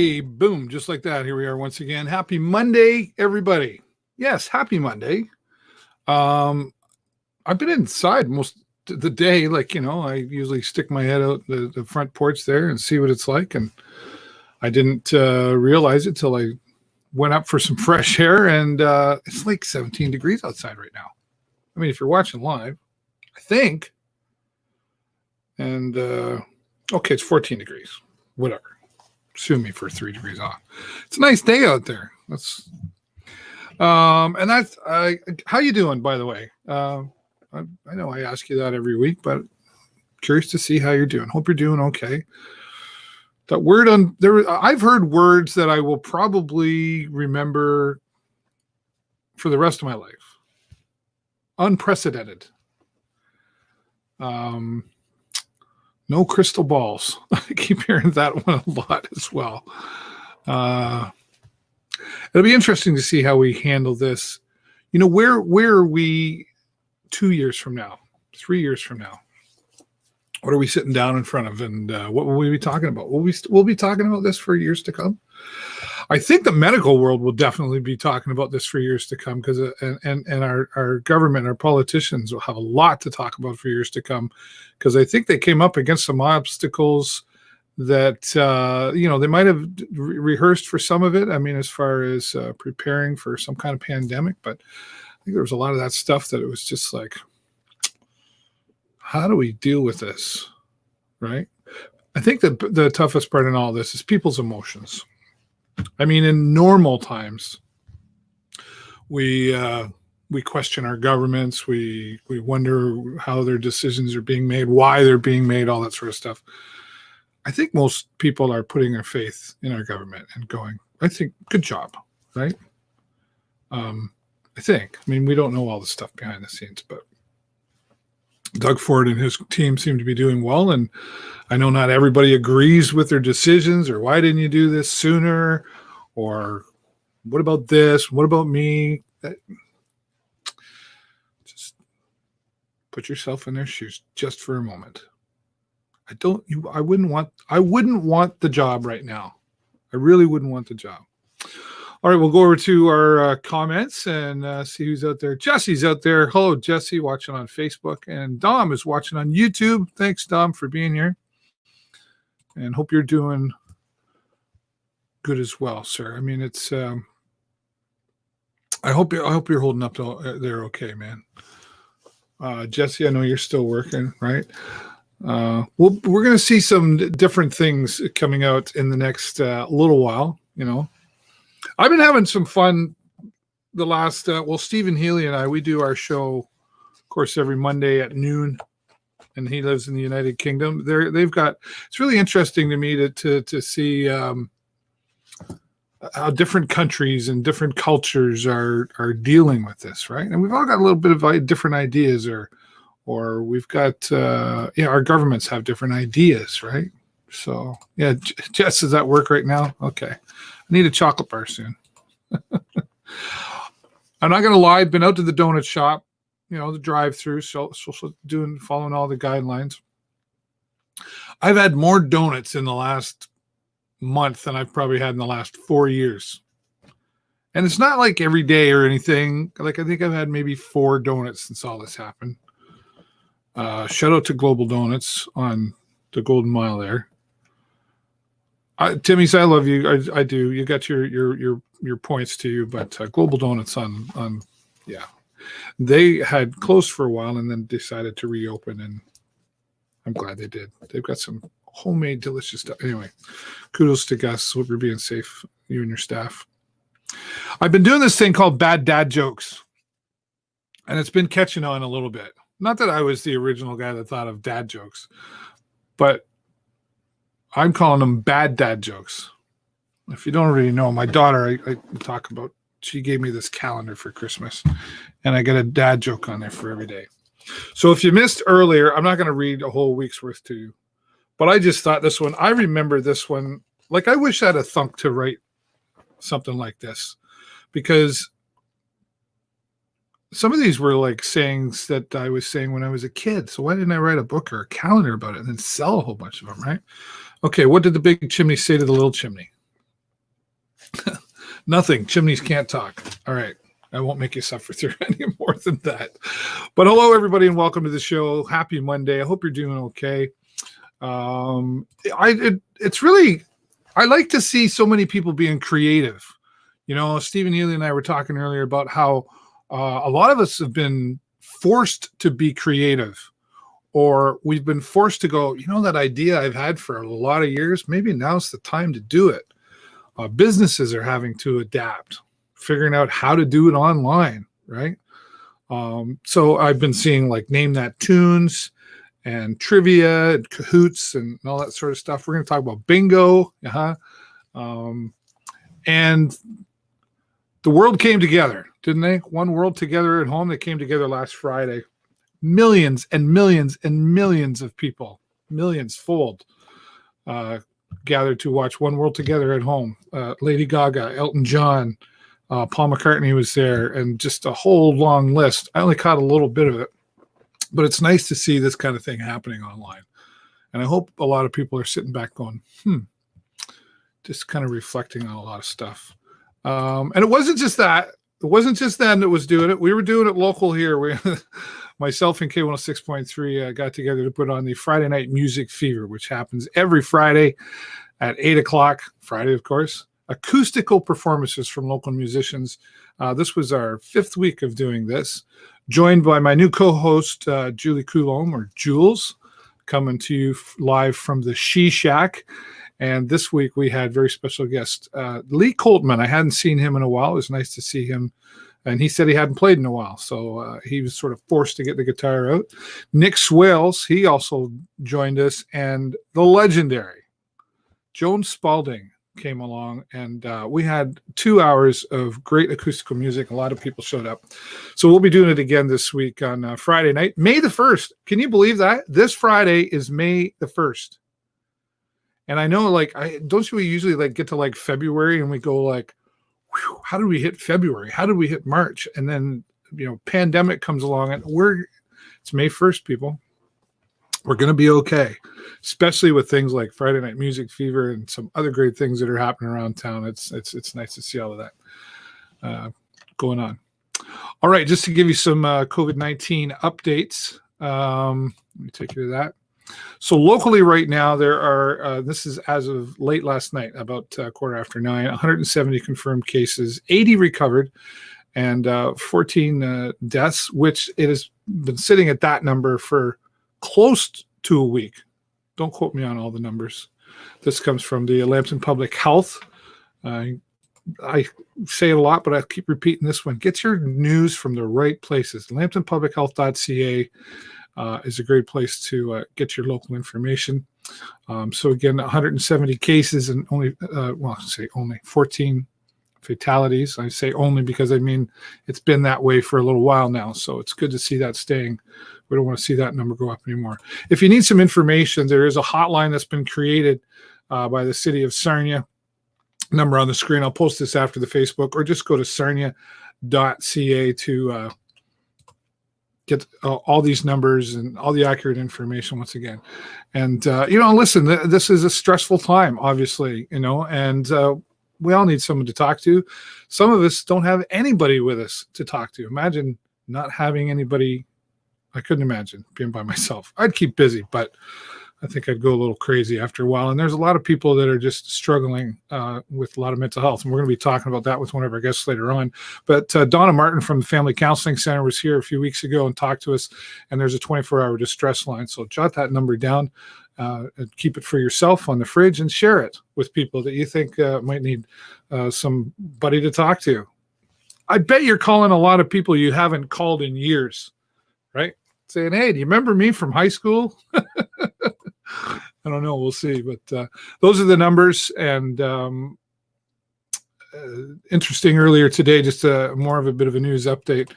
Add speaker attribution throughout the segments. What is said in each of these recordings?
Speaker 1: Hey, boom, just like that. Here we are once again. Happy Monday, everybody. Yes, happy Monday. I've been inside most of the day. I usually stick my head out the front porch there and see what it's like. And I didn't realize it till I went up for some fresh air. And it's like 17 degrees outside right now. I mean, if you're watching live, I think. And, okay, it's 14 degrees. Whatever. Sue me for 3 degrees off. It's a nice day out there. That's how you doing, by the way? I know I ask you that every week, but curious to see how you're doing. Hope you're doing okay. That word on there, I've heard words that I will probably remember for the rest of my life. Unprecedented. No crystal balls. I keep hearing that one a lot as well. It'll be interesting to see how we handle this. You know, where are we 2 years from now, 3 years from now? What are we sitting down in front of, and what will we be talking about? We'll be talking about this for years to come. I think the medical world will definitely be talking about this for years to come, because and our government, our politicians will have a lot to talk about for years to come, because I think they came up against some obstacles that they might have rehearsed for some of it. I mean, as far as preparing for some kind of pandemic, but I think there was a lot of that stuff that it was just like, how do we deal with this, right? I think that the toughest part in all this is people's emotions. I mean, in normal times, we question our governments. We wonder how their decisions are being made, why they're being made, all that sort of stuff. I think most people are putting their faith in our government and going, I think, good job, right? I think. I mean, we don't know all the stuff behind the scenes, but Doug Ford and his team seem to be doing well. And I know not everybody agrees with their decisions, or why didn't you do this sooner? Or what about this? What about me? Just put yourself in their shoes just for a moment. I wouldn't want the job right now. I really wouldn't want the job. All right, we'll go over to our comments and see who's out there. Jesse's out there. Hello, Jesse, watching on Facebook. And Dom is watching on YouTube. Thanks, Dom, for being here. And hope you're doing good as well, sir. I mean, it's I hope you're holding up there okay, man. Jesse, I know you're still working, right? We're going to see some different things coming out in the next little while, you know. I've been having some fun the last, Stephen Healy and I, we do our show, of course, every Monday at noon, and he lives in the United Kingdom. It's really interesting to me to see how different countries and different cultures are dealing with this, right? And we've all got a little bit of different ideas, or we've got, our governments have different ideas, right? So, yeah, Jess is at work right now. Okay. I need a chocolate bar soon. I'm not going to lie. I've been out to the donut shop, the drive-through, so following all the guidelines. I've had more donuts in the last month than I've probably had in the last 4 years. And it's not like every day or anything. Like, I think I've had maybe 4 donuts since all this happened. Shout out to Global Donuts on the Golden Mile there. Timmy's, I love you. I do. You got your points to you, but Global Donuts on they had closed for a while and then decided to reopen, and I'm glad they did. They've got some homemade delicious stuff. Anyway, kudos to Gus. Hope you're being safe, you and your staff. I've been doing this thing called Bad Dad Jokes, and it's been catching on a little bit. Not that I was the original guy that thought of dad jokes, but I'm calling them bad dad jokes. If you don't already know, my daughter, I talk about, she gave me this calendar for Christmas, and I get a dad joke on there for every day. So if you missed earlier, I'm not going to read a whole week's worth to you, but I just thought this one, I remember this one. Like, I wish I had a thunk to write something like this, because some of these were like sayings that I was saying when I was a kid. So why didn't I write a book or a calendar about it and then sell a whole bunch of them, right? Okay, what did the big chimney say to the little chimney? Nothing. Chimneys can't talk. All right. I won't make you suffer through any more than that. But hello, everybody, and welcome to the show. Happy Monday. I hope you're doing okay. It's really, I like to see so many people being creative. You know, Stephen Healy and I were talking earlier about how a lot of us have been forced to be creative, or we've been forced to go, you know, that idea I've had for a lot of years, maybe now's the time to do it. Businesses are having to adapt, figuring out how to do it online, right? So I've been seeing like Name That Tunes and trivia and Kahoots and all that sort of stuff. We're going to talk about bingo. And the world came together, didn't they? One world together at home. They came together last Friday. Millions and millions and millions of people, millions fold, gathered to watch One World Together at home. Lady Gaga, Elton John, Paul McCartney was there, and just a whole long list. I only caught a little bit of it, but it's nice to see this kind of thing happening online. And I hope a lot of people are sitting back going, just kind of reflecting on a lot of stuff. And it wasn't just that. It wasn't just them that was doing it. We were doing it local here. Myself and K106.3 got together to put on the Friday Night Music Fever, which happens every Friday at 8 o'clock. Friday, of course. Acoustical performances from local musicians. This was our 5th week of doing this. Joined by my new co-host, Julie Coulombe, or Jules, coming to you live from the She Shack. And this week we had very special guest, Lee Coltman. I hadn't seen him in a while. It was nice to see him. And he said he hadn't played in a while. So he was sort of forced to get the guitar out. Nick Swales, he also joined us. And the legendary Joan Spalding came along. And we had 2 hours of great acoustical music. A lot of people showed up. So we'll be doing it again this week on Friday night, May the 1st. Can you believe that? This Friday is May the 1st. And I know, like, don't we usually like get to like February and we go like, whew, how did we hit February? How did we hit March? And then, you know, pandemic comes along and it's May 1st, people. We're going to be okay, especially with things like Friday Night Music Fever and some other great things that are happening around town. It's nice to see all of that going on. All right, just to give you some COVID-19 updates. Let me take you to that. So locally right now, there are, this is as of late last night, about 9:15, 170 confirmed cases, 80 recovered, and 14 deaths, which it has been sitting at that number for close to a week. Don't quote me on all the numbers. This comes from the Lambton Public Health. I say it a lot, but I keep repeating this one. Get your news from the right places. LambtonPublicHealth.ca is a great place to get your local information. So again, 170 cases and only, only 14 fatalities. I say only because I mean it's been that way for a little while now. So it's good to see that staying. We don't want to see that number go up anymore. If you need some information, there is a hotline that's been created by the city of Sarnia. Number on the screen. I'll post this after the Facebook, or just go to sarnia.ca to get all these numbers and all the accurate information once again. And, listen, this is a stressful time, obviously, and we all need someone to talk to. Some of us don't have anybody with us to talk to. Imagine not having anybody. I couldn't imagine being by myself. I'd keep busy, but I think I'd go a little crazy after a while. And there's a lot of people that are just struggling with a lot of mental health. And we're going to be talking about that with one of our guests later on. But Donna Martin from the Family Counseling Center was here a few weeks ago and talked to us. And there's a 24-hour distress line. So jot that number down and keep it for yourself on the fridge and share it with people that you think might need somebody to talk to. I bet you're calling a lot of people you haven't called in years, right? Saying, hey, do you remember me from high school? I don't know. We'll see. But those are the numbers. And interesting earlier today, just more of a bit of a news update.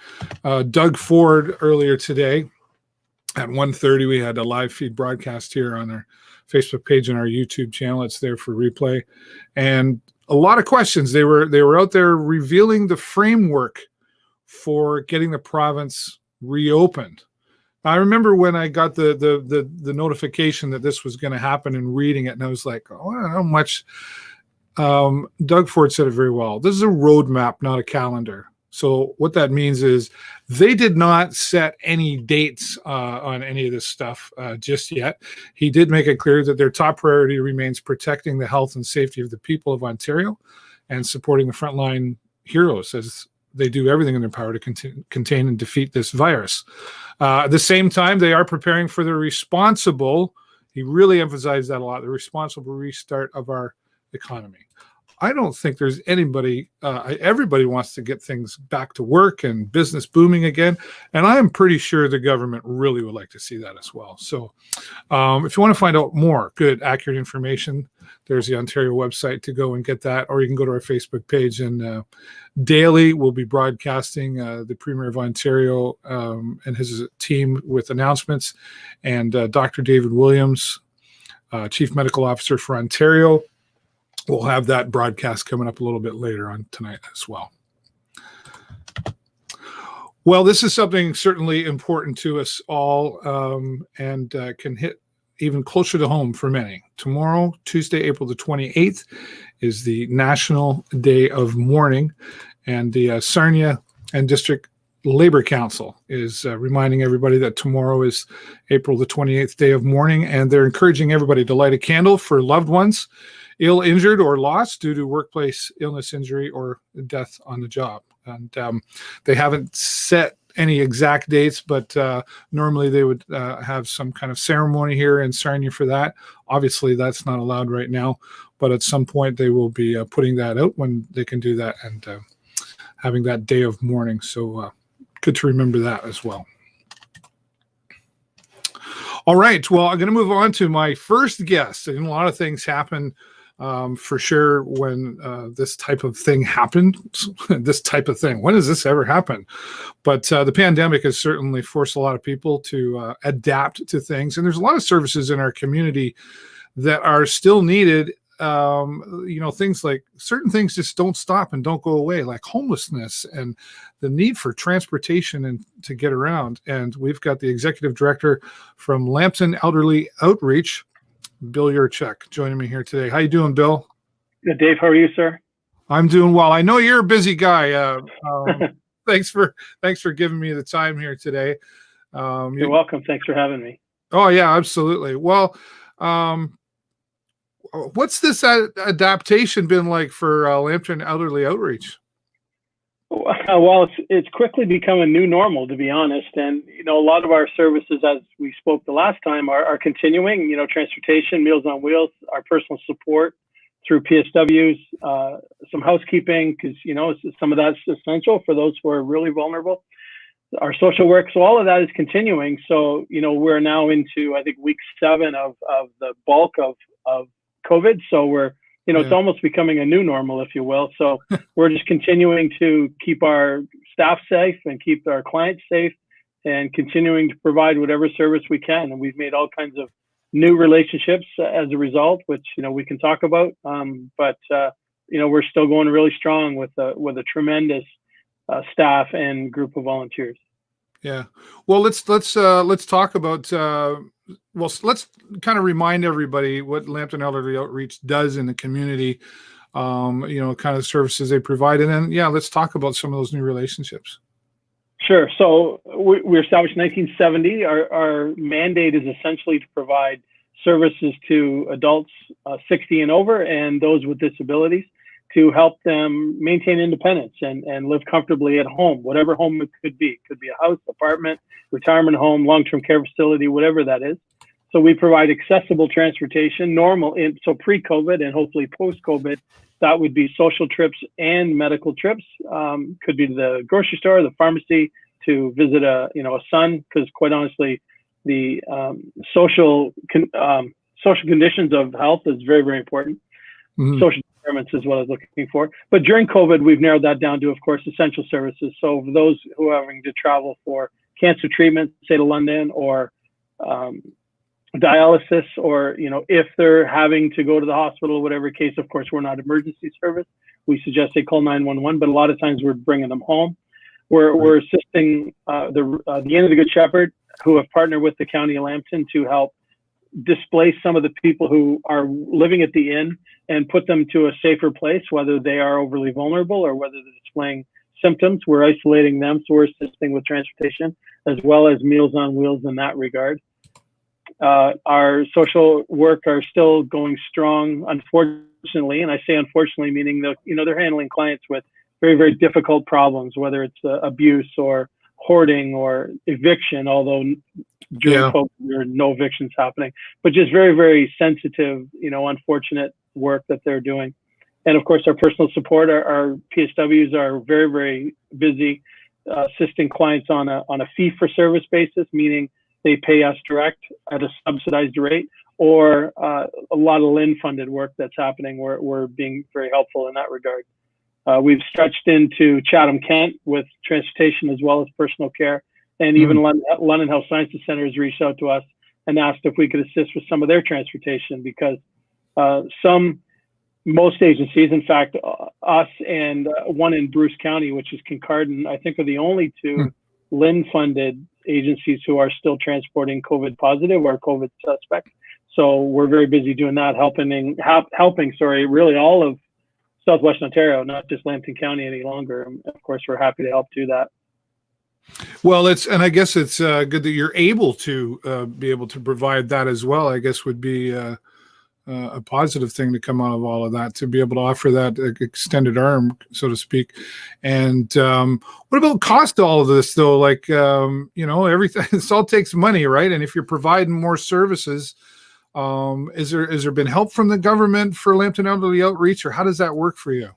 Speaker 1: Doug Ford earlier today at 1:30, we had a live feed broadcast here on our Facebook page and our YouTube channel. It's there for replay. And a lot of questions. They were out there revealing the framework for getting the province reopened. I remember when I got the notification that this was going to happen and reading it, and I was like, oh, I don't know much. Doug Ford said it very well. This is a roadmap, not a calendar. So what that means is they did not set any dates on any of this stuff just yet. He did make it clear that their top priority remains protecting the health and safety of the people of Ontario and supporting the frontline heroes as they do everything in their power to contain and defeat this virus. At the same time, they are preparing for the responsible, he really emphasized that a lot, the responsible restart of our economy. I don't think there's anybody, everybody wants to get things back to work and business booming again. And I'm pretty sure the government really would like to see that as well. So if you want to find out more good, accurate information, there's the Ontario website to go and get that, or you can go to our Facebook page. And daily we'll be broadcasting the Premier of Ontario and his team with announcements, and Dr. David Williams, Chief Medical Officer for Ontario. We'll have that broadcast coming up a little bit later on tonight as well. Well, this is something certainly important to us all, and can hit even closer to home for many. Tomorrow, Tuesday, April the 28th, is the National Day of Mourning, and the Sarnia and District Labor Council is reminding everybody that tomorrow is April the 28th, Day of Mourning, and they're encouraging everybody to light a candle for loved ones ill, injured, or lost due to workplace illness, injury, or death on the job. And they haven't set any exact dates, but normally they would have some kind of ceremony here in Sarnia for that. Obviously, that's not allowed right now, but at some point they will be putting that out when they can do that and having that day of mourning. So good to remember that as well. All right. Well, I'm going to move on to my first guest. And a lot of things happen for sure when this type of thing happened. This type of thing. When does this ever happen? But the pandemic has certainly forced a lot of people to adapt to things. And there's a lot of services in our community that are still needed. Things like certain things just don't stop and don't go away, like homelessness and the need for transportation and to get around. And we've got the executive director from Lambton Elderly Outreach, Bill Yurchuk, joining me here today. How you doing, Bill?
Speaker 2: Good, Dave. How are you, sir?
Speaker 1: I'm doing well. I know you're a busy guy. Thanks for giving me the time here today.
Speaker 2: You're welcome. Thanks for having me.
Speaker 1: Oh yeah, absolutely. Well, what's this adaptation been like for Lambton Elderly Outreach?
Speaker 2: Well, it's quickly become a new normal, to be honest. And, a lot of our services, as we spoke the last time, are continuing, transportation, Meals on Wheels, our personal support through PSWs, some housekeeping, because, some of that's essential for those who are really vulnerable. Our social work. So all of that is continuing. So, we're now into, I think, week 7 of the bulk of COVID. So we're, it's almost becoming a new normal, if you will. So we're just continuing to keep our staff safe and keep our clients safe and continuing to provide whatever service we can. And we've made all kinds of new relationships as a result, which, we can talk about. But we're still going really strong with a tremendous staff and group of volunteers.
Speaker 1: Yeah. Well, let's talk about, let's kind of remind everybody what Lambton Elderly Outreach does in the community, kind of services they provide. And then, let's talk about some of those new relationships.
Speaker 2: Sure. So we were established in 1970. Our mandate is essentially to provide services to adults 60 and over and those with disabilities to help them maintain independence and live comfortably at home, whatever home it could be. It could be a house, apartment, retirement home, long-term care facility, whatever that is. So we provide accessible transportation, so pre-COVID and hopefully post-COVID, that would be social trips and medical trips. Could be to the grocery store, the pharmacy, to visit a son, because quite honestly, the social conditions of health is very, very important. Mm-hmm. Social requirements is what I was looking for. But during COVID, we've narrowed that down to, of course, essential services. So for those who are having to travel for cancer treatment, say to London, or dialysis, or, if they're having to go to the hospital, whatever case, of course, we're not emergency service. We suggest they call 911, but a lot of times we're bringing them home. We're assisting the Inn of the Good Shepherd, who have partnered with the County of Lambton to help displace some of the people who are living at the inn and put them to a safer place, whether they are overly vulnerable or whether they're displaying symptoms. We're isolating them, so we're assisting with transportation as well as Meals on Wheels in that regard. Our social work are still going strong, unfortunately, and I say unfortunately meaning that they're handling clients with very, very difficult problems, whether it's abuse or hoarding or eviction, although during COVID there are no evictions happening, but just very, very sensitive, unfortunate work that they're doing. And of course, our personal support, our PSWs are very, very busy assisting clients on a fee-for-service basis, meaning they pay us direct at a subsidized rate, or a lot of LIN-funded work that's happening. We're being very helpful in that regard. We've stretched into Chatham-Kent with transportation as well as personal care, and even London Health Sciences Centre has reached out to us and asked if we could assist with some of their transportation, because most agencies, in fact, us and one in Bruce County, which is Kincardine, I think are the only two LIN-funded agencies who are still transporting COVID positive or COVID suspect. So we're very busy doing that, helping really all of Southwestern Ontario, not just Lambton County any longer. And of course, we're happy to help do that.
Speaker 1: Well, and I guess it's good that you're able to be able to provide that as well. I guess would be a positive thing to come out of all of that, to be able to offer that extended arm, so to speak. And what about cost to all of this, though? Like, everything, this all takes money, right? And if you're providing more services, is there been help from the government for Lambton Elderly Outreach, or how does that work for you?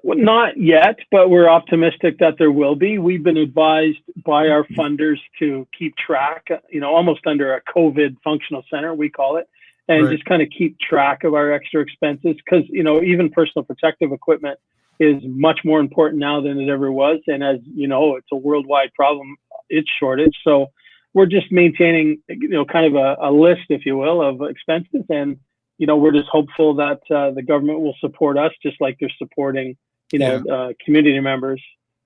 Speaker 2: Well, not yet, but we're optimistic that there will be. We've been advised by our funders to keep track, almost under a COVID functional center, we call it, and just kind of keep track of our extra expenses, because, even personal protective equipment is much more important now than it ever was. And as it's a worldwide problem, it's shortage. So we're just maintaining, kind of a list, if you will, of expenses. And, we're just hopeful that the government will support us just like they're supporting, community members.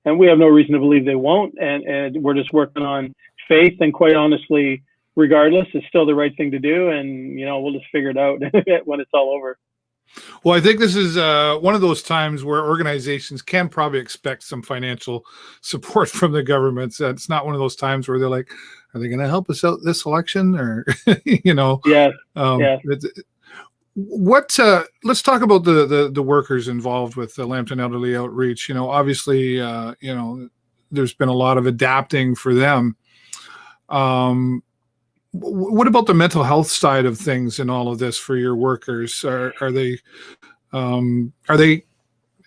Speaker 2: And we have no reason to believe they won't. And we're just working on faith. And quite honestly, regardless, it's still the right thing to do. And, we'll just figure it out when it's all over.
Speaker 1: Well, I think this is one of those times where organizations can probably expect some financial support from the government. So it's not one of those times where they're like, are they going to help us out this election? Or, let's talk about the workers involved with the Lambton Elderly Outreach. Obviously, there's been a lot of adapting for them. What about the mental health side of things in all of this for your workers? Are they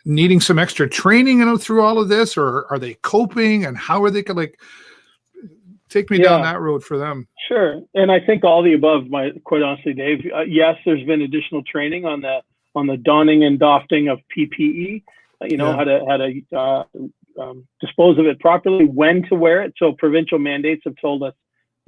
Speaker 1: needing some extra training through all of this, or are they coping? And how are they take me down that road for them?
Speaker 2: Sure. And I think all the above, quite honestly, Dave. Yes, there's been additional training on the donning and doffing of PPE, how to dispose of it properly, when to wear it. So provincial mandates have told us,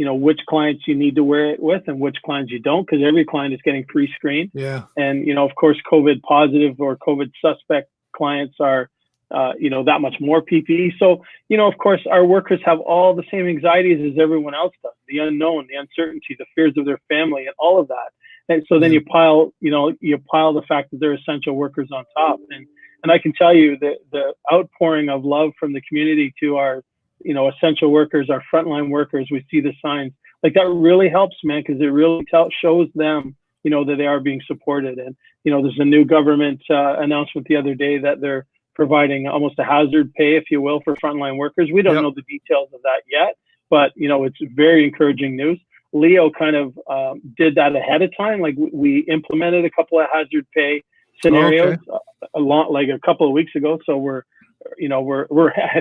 Speaker 2: which clients you need to wear it with and which clients you don't, because every client is getting pre-screened. Yeah. And, of course, COVID positive or COVID suspect clients are, that much more PPE. So, of course, our workers have all the same anxieties as everyone else does, the unknown, the uncertainty, the fears of their family, and all of that. And so then you pile the fact that they're essential workers on top. And I can tell you that the outpouring of love from the community to our, essential workers, our frontline workers, we see the signs. Like, that really helps, man, because it really shows them, that they are being supported. And, there's a new government announcement the other day that they're providing almost a hazard pay, if you will, for frontline workers. We don't know the details of that yet, but, it's very encouraging news. Leo kind of did that ahead of time. Like, we implemented a couple of hazard pay scenarios a couple of weeks ago. So we're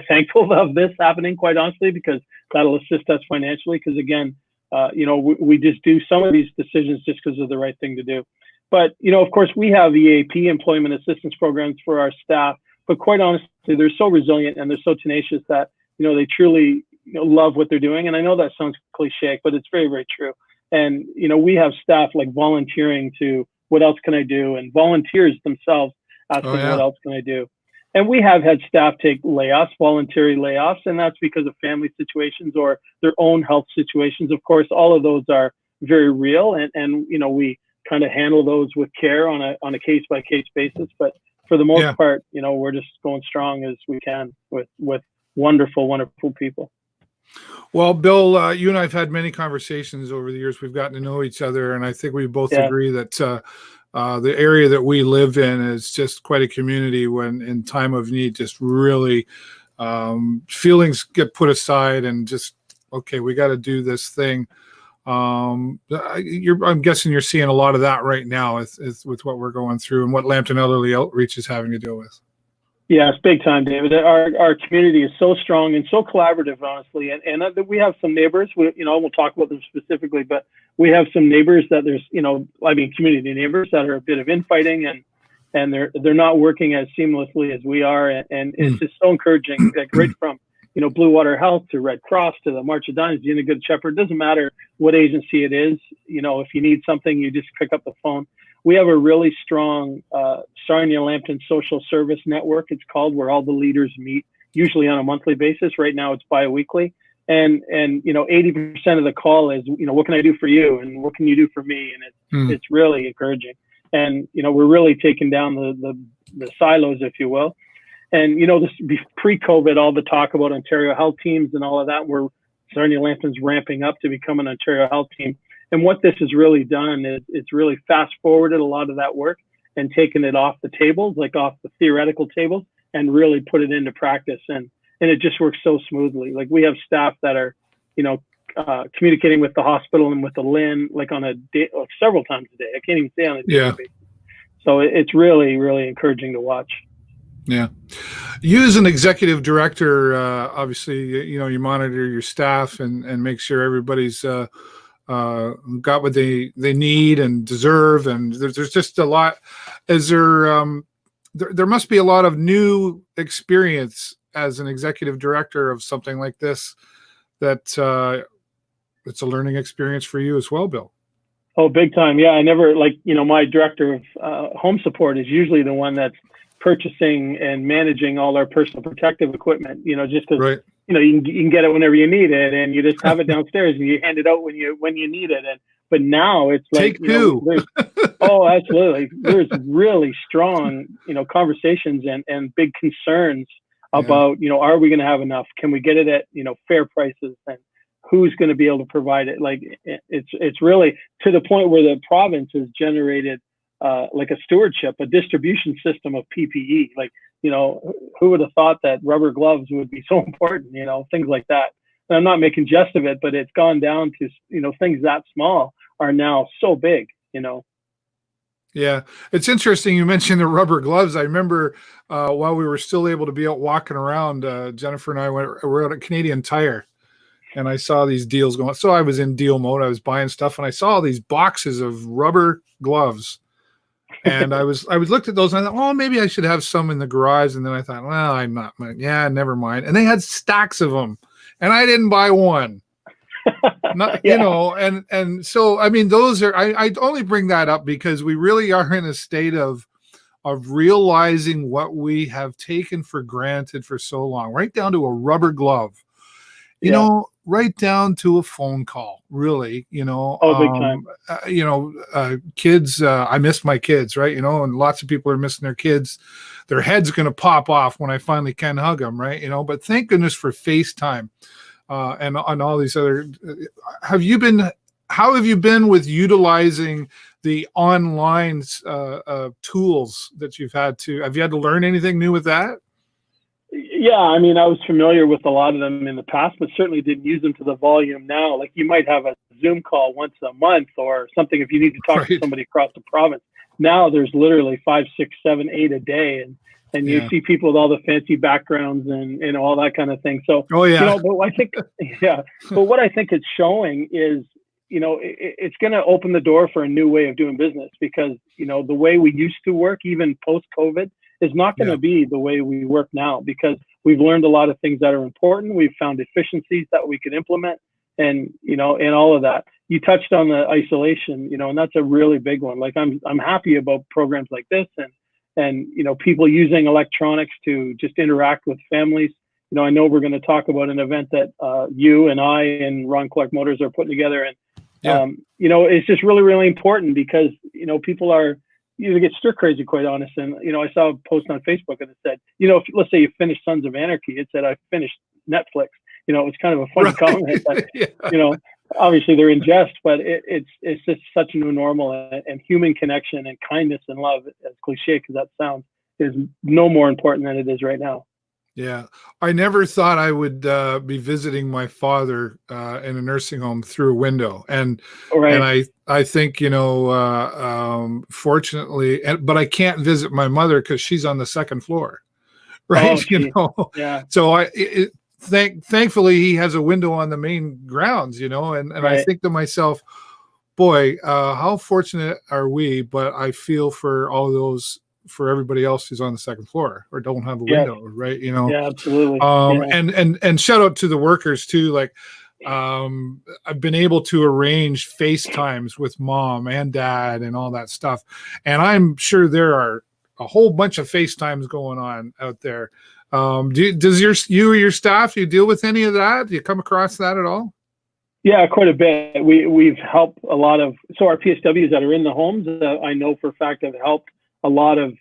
Speaker 2: thankful of this happening, quite honestly, because that'll assist us financially. Because again, we just do some of these decisions just because of the right thing to do. But, of course, we have EAP, employment assistance programs for our staff. But quite honestly, they're so resilient and they're so tenacious that, they truly love what they're doing. And I know that sounds cliche, but it's very, very true. And, we have staff like volunteering to what else can I do? And volunteers themselves asking what else can I do? And we have had staff take layoffs, voluntary layoffs, and that's because of family situations or their own health situations. Of course, all of those are very real, and we kind of handle those with care on a case by case basis. But for the most part, we're just going strong as we can with wonderful, wonderful people.
Speaker 1: Well, Bill, you and I have had many conversations over the years. We've gotten to know each other, and I think we both agree that the area that we live in is just quite a community when in time of need, just really feelings get put aside and just, okay, we got to do this thing. I'm guessing you're seeing a lot of that right now with what we're going through and what Lambton Elderly Outreach is having to deal with.
Speaker 2: Yeah, it's big time, David. Our community is so strong and so collaborative, honestly. And we have some neighbors, we'll talk about them specifically, but we have some neighbors that community neighbors that are a bit of infighting and they're not working as seamlessly as we are. And it's just so encouraging, like right from, Bluewater Health to Red Cross to the March of Dimes, the Untitled Chapter. It doesn't matter what agency it is. If you need something, you just pick up the phone. We have a really strong Sarnia Lambton Social Service Network, it's called, where all the leaders meet, usually on a monthly basis. Right now it's bi-weekly. And 80% of the call is, what can I do for you? And what can you do for me? And it's really encouraging. And, we're really taking down the silos, if you will. And, this pre-COVID, all the talk about Ontario Health teams and all of that, where Sarnia Lambton's ramping up to become an Ontario Health team. And what this has really done is it's really fast forwarded a lot of that work and taken it off the tables, like off the theoretical tables, and really put it into practice. And it just works so smoothly. Like we have staff that are, communicating with the hospital and with the LIN, like on a day, like several times a day. I can't even say on a daily basis. So it's really, really encouraging to watch.
Speaker 1: Yeah. You as an executive director, obviously, you monitor your staff and make sure everybody's got what they need and deserve. And there's just a lot. Is there must be a lot of new experience as an executive director of something like this, that it's a learning experience for you as well, Bill.
Speaker 2: Oh, big time. Yeah. I never my director of home support is usually the one that's purchasing and managing all our personal protective equipment, just because,
Speaker 1: right.
Speaker 2: You can get it whenever you need it, and you just have it downstairs and you hand it out when you need it. But now it's like,
Speaker 1: take two.
Speaker 2: Oh, absolutely. There's really strong, conversations and big concerns about, are we going to have enough? Can we get it at, fair prices? And who's going to be able to provide it? Like it's really to the point where the province has generated like a stewardship, a distribution system of PPE. Like, who would have thought that rubber gloves would be so important, things like that. And I'm not making jest of it, but it's gone down to, things that small are now so big,
Speaker 1: Yeah, it's interesting you mentioned the rubber gloves. I remember while we were still able to be out walking around, Jennifer and I were out at Canadian Tire, and I saw these deals going. So I was in deal mode. I was buying stuff, and I saw these boxes of rubber gloves. And I looked at those and I thought, oh, maybe I should have some in the garage. And then I thought, well, I'm not. Yeah, never mind. And they had stacks of them, and I didn't buy one. Not, and so I mean, those are. I only bring that up because we really are in a state of realizing what we have taken for granted for so long, right down to a rubber glove. Right down to a phone call, really,
Speaker 2: Oh, big time.
Speaker 1: Kids, I missed my kids, right? And lots of people are missing their kids. Their head's going to pop off when I finally can hug them, right? But thank goodness for FaceTime and on all these other, how have you been with utilizing the online tools that have you had to learn anything new with that?
Speaker 2: Yeah, I mean, I was familiar with a lot of them in the past, but certainly didn't use them to the volume now. Like you might have a Zoom call once a month or something if you need to talk to somebody across the province. Now there's literally 5, 6, 7, 8 a day, and you see people with all the fancy backgrounds and all that kind of thing. So, but I think, but what I think it's showing is, it's going to open the door for a new way of doing business because, the way we used to work, even post-COVID, is not going to be the way we work now because we've learned a lot of things that are important. We've found efficiencies that we can implement and, and all of that. You touched on the isolation, and that's a really big one. Like I'm happy about programs like this and, people using electronics to just interact with families. I know we're going to talk about an event that you and I and Ron Clark Motors are putting together
Speaker 1: Yeah.
Speaker 2: It's just really, really important because, people are, you get stir crazy, quite honest. And, I saw a post on Facebook and it said, if, let's say you finished Sons of Anarchy, it said, I finished Netflix. It was kind of a funny comment. But,
Speaker 1: Yeah.
Speaker 2: Obviously they're in jest, but it's just such a new normal, and human connection and kindness and love, as cliche because that sounds, is no more important than it is right now.
Speaker 1: Yeah. I never thought I would be visiting my father in a nursing home through a window. And I think, fortunately, but I can't visit my mother because she's on the second floor. Right.
Speaker 2: Yeah.
Speaker 1: So thankfully he has a window on the main grounds, and
Speaker 2: Right.
Speaker 1: I think to myself, boy, how fortunate are we? But I feel for for everybody else who's on the second floor or don't have a window, right?
Speaker 2: Yeah, absolutely.
Speaker 1: And shout out to the workers too. Like, I've been able to arrange FaceTimes with mom and dad and all that stuff. And I'm sure there are a whole bunch of FaceTimes going on out there. Does you or your staff, you deal with any of that? Do you come across that at all?
Speaker 2: Yeah, quite a bit. We've helped a lot of, so our PSWs that are in the homes, I know for a fact have helped a lot of,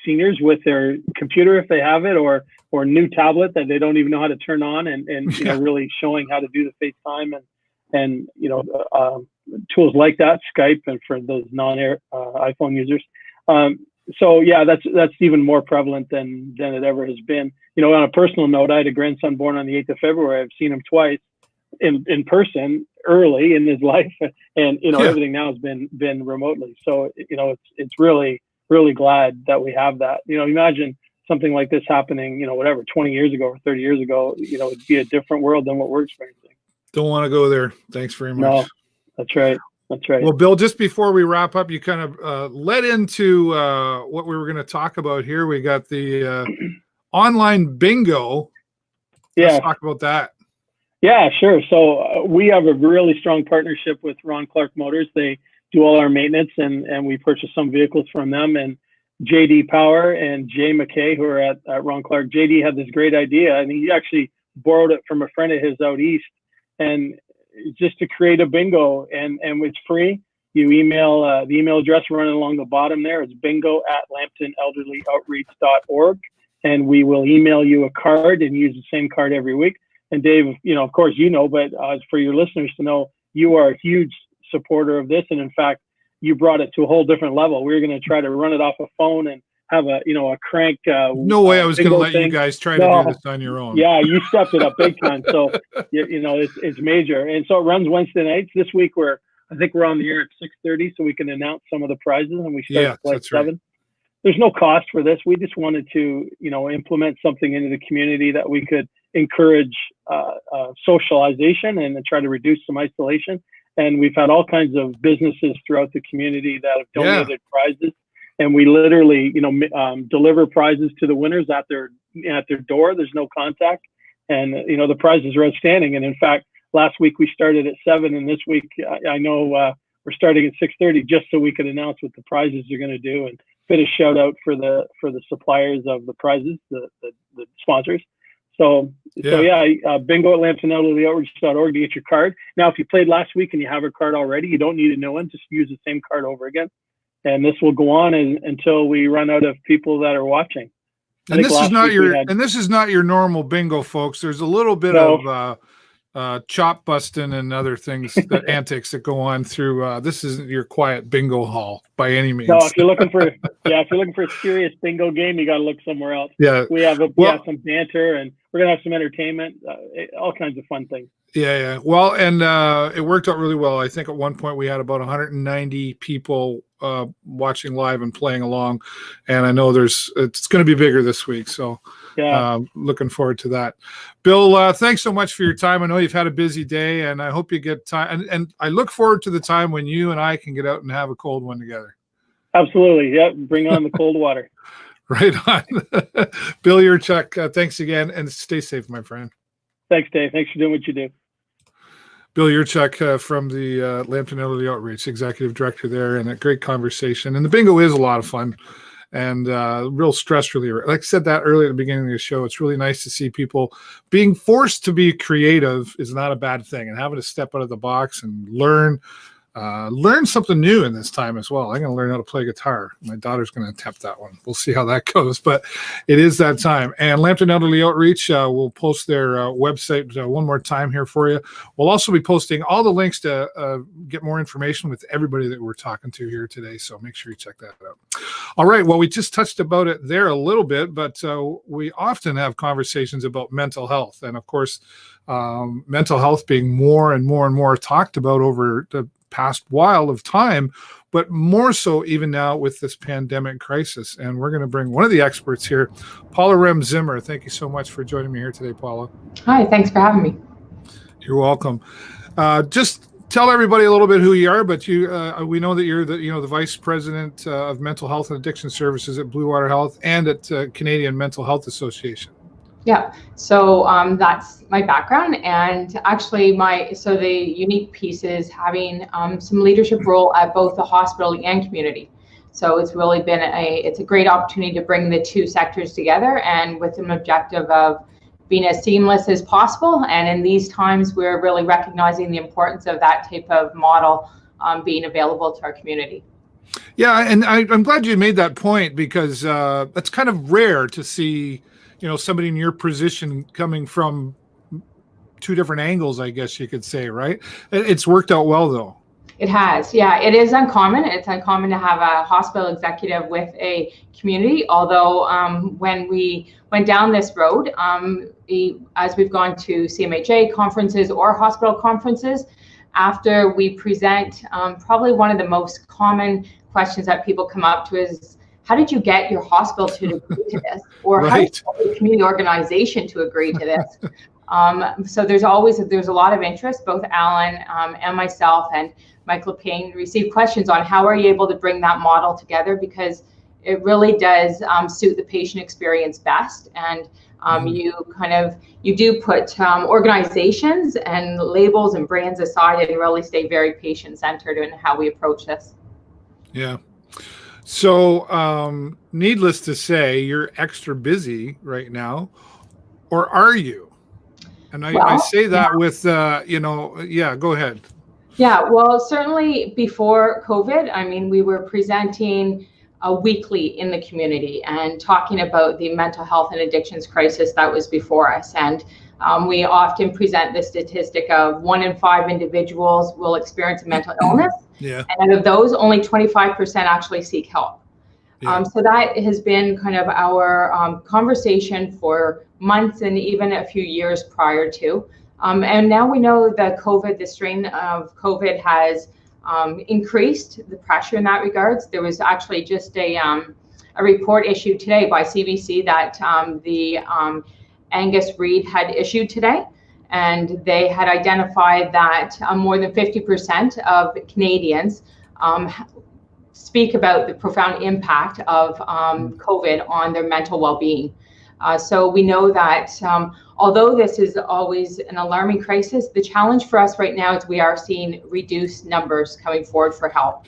Speaker 2: seniors with their computer if they have it, or new tablet that they don't even know how to turn on, and really showing how to do the FaceTime and tools like that, Skype, and for those iPhone users. So yeah, that's even more prevalent than it ever has been. On a personal note, I had a grandson born on the 8th of February. I've seen him twice in person early in his life, and everything now has been remotely. So it's really, really glad that we have that. Imagine something like this happening, 20 years ago or 30 years ago, it'd be a different world than what we're experiencing.
Speaker 1: Don't want to go there. Thanks very much.
Speaker 2: No, that's right. That's right.
Speaker 1: Well, Bill, just before we wrap up, you kind of led into what we were going to talk about here. We got the online bingo. Let's talk about that.
Speaker 2: Yeah, sure. So we have a really strong partnership with Ron Clark Motors. They do all our maintenance, and we purchase some vehicles from them. And JD Power and Jay McKay, who are at Ron Clark. JD had this great idea, and he actually borrowed it from a friend of his out east, and just to create a bingo, and it's free. You email the email address running along the bottom there. It's bingo@LambtonElderlyOutreach.org, and we will email you a card and use the same card every week. And Dave, of course, but for your listeners to know, you are a huge supporter of this, and in fact, you brought it to a whole different level. We were going to try to run it off a phone and have a crank.
Speaker 1: No way I was going to let you guys try to do this on your own.
Speaker 2: Yeah, you stepped it up big time. So it's major, and so it runs Wednesday nights. This week I think we're on the air at 6:30, so we can announce some of the prizes, and we start at like 7. Right. There's no cost for this. We just wanted to implement something into the community that we could encourage socialization and try to reduce some isolation. And we've had all kinds of businesses throughout the community that have donated prizes, and we literally, deliver prizes to the winners at their door. There's no contact, and the prizes are outstanding. And in fact, last week we started at 7, and this week I know we're starting at 6:30, just so we could announce what the prizes are going to do and bit of shout out for the suppliers of the prizes, the sponsors. So bingo at LambtonElderlyOutreach.org to get your card. Now, if you played last week and you have a card already, you don't need a new one. Just use the same card over again. And this will go on until we run out of people that are watching.
Speaker 1: And this is not your normal bingo, folks. There's a little bit of chop busting and other things, the antics that go on through. This isn't your quiet bingo hall by any means.
Speaker 2: No, if you're looking for a serious bingo game, you got to look somewhere else.
Speaker 1: Yeah,
Speaker 2: we have some banter, and we're gonna have some entertainment, all kinds of fun things.
Speaker 1: Yeah. Well, and it worked out really well. I think at one point we had about 190 people watching live and playing along, and I know it's going to be bigger this week. So looking forward to that. Bill, thanks so much for your time. I know you've had a busy day, and I hope you get time. And I look forward to the time when you and I can get out and have a cold one together.
Speaker 2: Absolutely. Yeah. Bring on the cold water.
Speaker 1: Right on. Bill Yurchuk, thanks again, and stay safe, my friend.
Speaker 2: Thanks, Dave. Thanks for doing what you do.
Speaker 1: Bill Yurchuk from the Lambton Elderly Outreach, Executive Director there, and a great conversation. And the bingo is a lot of fun. and real stress reliever. Like I said that earlier at the beginning of the show, it's really nice to see people being forced to be creative is not a bad thing, and having to step out of the box and learn something new in this time as well. I'm going to learn how to play guitar. My daughter's going to attempt that one. We'll see how that goes, but it is that time. And Lambton Elderly Outreach will post their website one more time here for you. We'll also be posting all the links to get more information with everybody that we're talking to here today, so make sure you check that out. All right, well, we just touched about it there a little bit, but we often have conversations about mental health, and of course, mental health being more and more and more talked about over the past while of time, but more so even now with this pandemic crisis. And we're going to bring one of the experts here, Paula Reaume-Zimmer. Thank you so much for joining me here today, Paula.
Speaker 3: Hi, thanks for having me.
Speaker 1: You're welcome. Just tell everybody a little bit who you are, but we know that you're the Vice President of Mental Health and Addiction Services at Bluewater Health and at Canadian Mental Health Association.
Speaker 3: Yeah, so that's my background, and actually the unique piece is having some leadership role at both the hospital and community. So it's really been a great opportunity to bring the two sectors together, and with an objective of being as seamless as possible. And in these times, we're really recognizing the importance of that type of model being available to our community.
Speaker 1: Yeah, and I'm glad you made that point, because that's kind of rare to see, somebody in your position coming from two different angles, I guess you could say, right? It's worked out well, though. It has, yeah. It is uncommon. It's uncommon to have a hospital executive with a community, although when we went down this road, as we've gone to CMHA conferences or hospital conferences, after we present, probably one of the most common questions that people come up to is, how did you get your hospital to agree to this? Or how did you get your community organization to agree to this? So there's a lot of interest. Both Alan and myself and Michael Payne receive questions on how are you able to bring that model together, because it really does suit the patient experience best. And you do put organizations and labels and brands aside and really stay very patient-centered in how we approach this. Yeah. So needless to say, you're extra busy right now, or are you? And I say that with, go ahead. Yeah, well, certainly before COVID, we were presenting weekly in the community and talking about the mental health and addictions crisis that was before us. And we often present the statistic of 1 in 5 individuals will experience a mental illness. Yeah. And out of those, only 25% actually seek help. Yeah. So that has been kind of our conversation for months and even a few years prior to. And now we know that the strain of COVID has increased the pressure in that regards. There was actually just a report issued today by CBC that the Angus Reid had issued today, and they had identified that more than 50% of Canadians speak about the profound impact of COVID on their mental well-being. So we know that although this is always an alarming crisis, the challenge for us right now is we are seeing reduced numbers coming forward for help.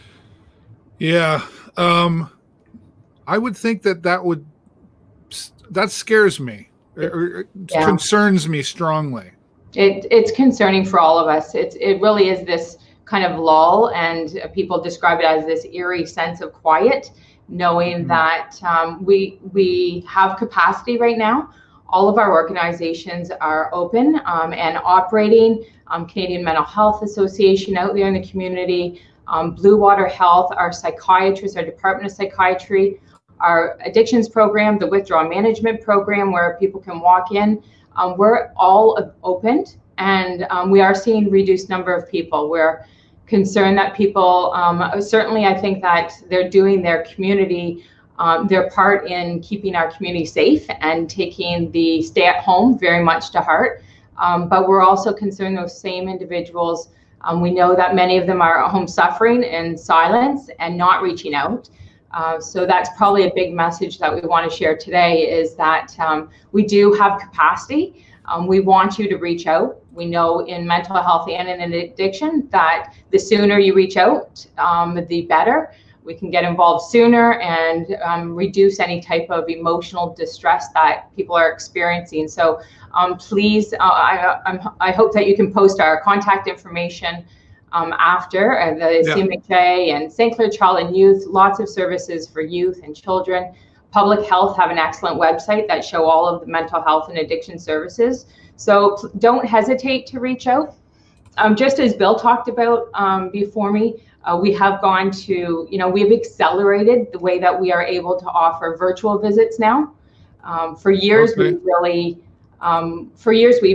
Speaker 1: Yeah, I would think that scares me. It concerns me strongly. It's concerning for all of us. It really is this kind of lull, and people describe it as this eerie sense of quiet, knowing that we have capacity right now. All of our organizations are open and operating. Canadian Mental Health Association out there in the community, Bluewater Health, our psychiatrists, our Department of Psychiatry, our addictions program, the withdrawal management program where people can walk in. We're all opened, and we are seeing reduced number of people. We're concerned that people, certainly I think that they're doing their community, their part in keeping our community safe and taking the stay at home very much to heart. But we're also concerned those same individuals, we know that many of them are at home suffering in silence and not reaching out. So that's probably a big message that we want to share today, is that we do have capacity. We want you to reach out. We know in mental health and in addiction that the sooner you reach out, the better.
Speaker 3: we can get involved sooner and reduce any type of emotional distress that people are experiencing. So please, I hope that you can post our contact information after the CMHA and St. Clair Child and Youth, lots of services for youth and children. Public Health have an excellent website that show all of the mental health and addiction services. So don't hesitate to reach out. Just as Bill talked about before me, we have gone to, we've accelerated the way that we are able to offer virtual visits now. For years, we've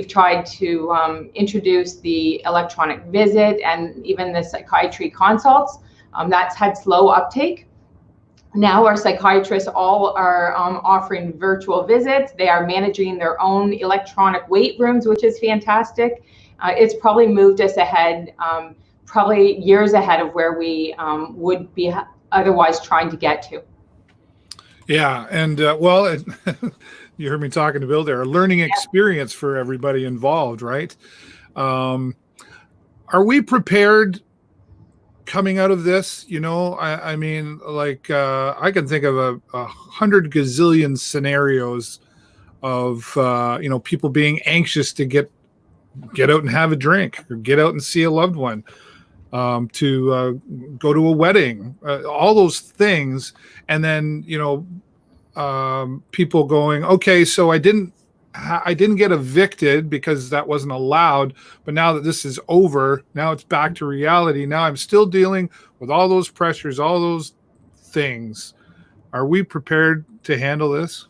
Speaker 3: tried to introduce the electronic visit and even the psychiatry consults. That's had slow uptake. Now our psychiatrists all are offering virtual visits. They are managing their own electronic wait rooms, which is fantastic. It's probably moved us ahead, probably years ahead of where we would be otherwise trying to get to.
Speaker 1: Yeah, and you heard me talking to Bill there, a learning experience for everybody involved, right? Are we prepared coming out of this? I mean, like, I can think of a 100 gazillion scenarios of, people being anxious to get out and have a drink, or get out and see a loved one, to go to a wedding, all those things. And then, people going, okay, so I didn't get evicted because that wasn't allowed, but now that this is over, now it's back to reality. Now I'm still dealing with all those pressures, all those things. Are we prepared to handle this?